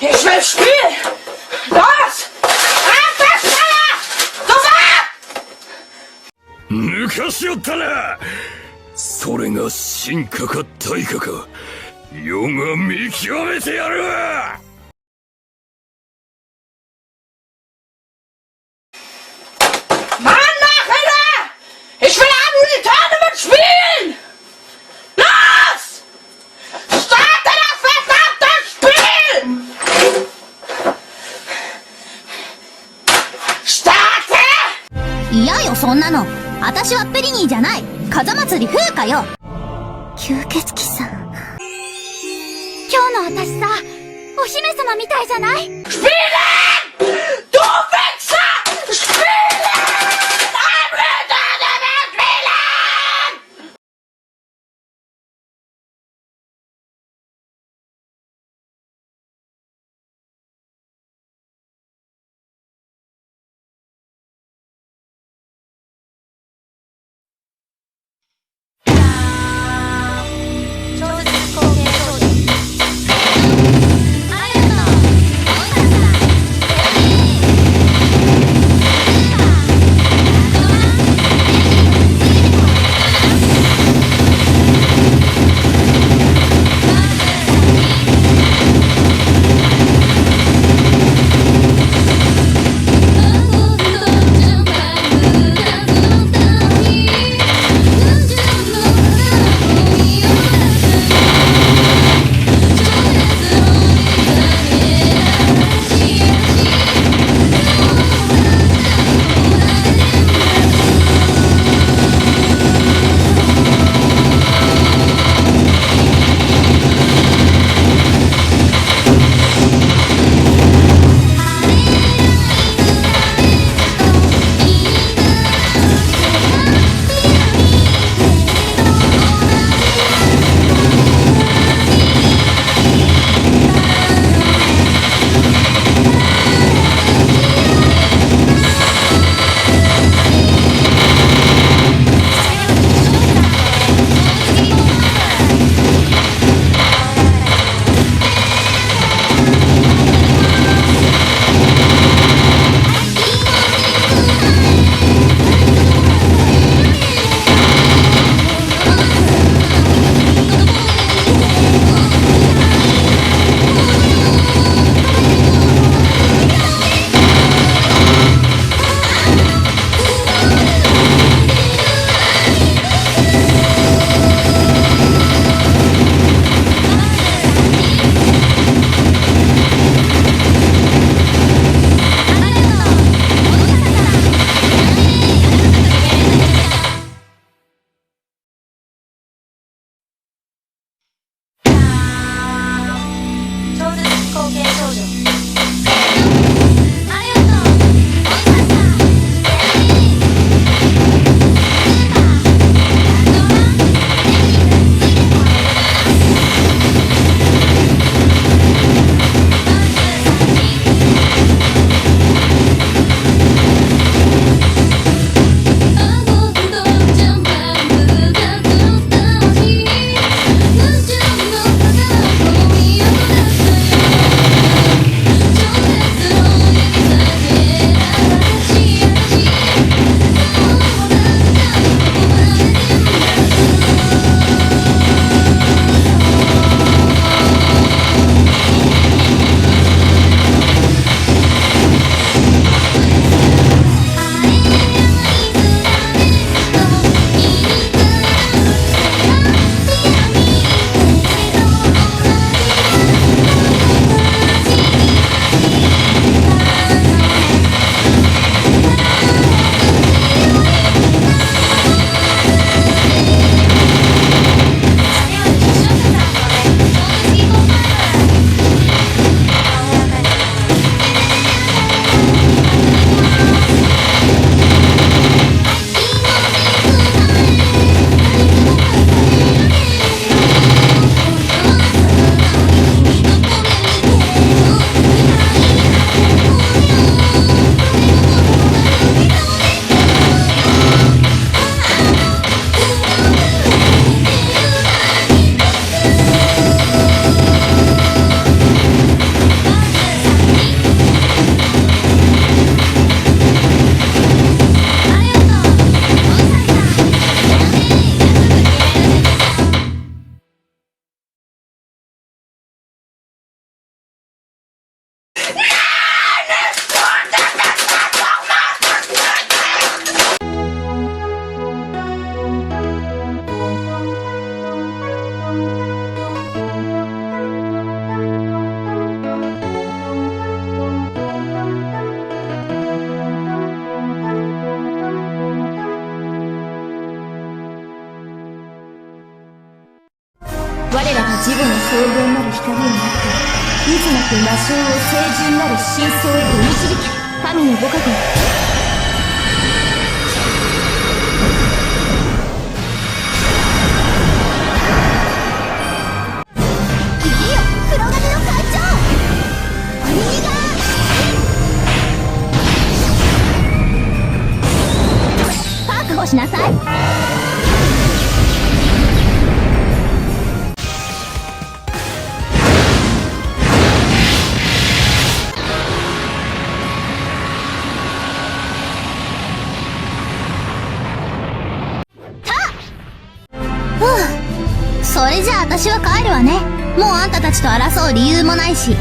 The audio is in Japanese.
Ich will spielen! Los! Abwärts! 抜かしよったな。それが進化か退化か、世が見極めてやるわ。Mann, Nachhilfe! Ich will Abulitane mitspielen! Los! Starte das verdammte Spiel! Starte! いやよ、そんなの。私はペリニーじゃない。風祭り風花よ。吸血鬼さん。今日の私さ、お姫様みたいじゃない？ Spielen! Du Wichser! Spielen! Abulitane mitspielen! 超絶技巧系少女。ありがとう。音楽だ。光を持って渦なく魔性を清純なる真相へと導き、神のご加護。覚悟しなさい。それじゃあ私は帰るわね。もうあんたたちと争う理由もないし。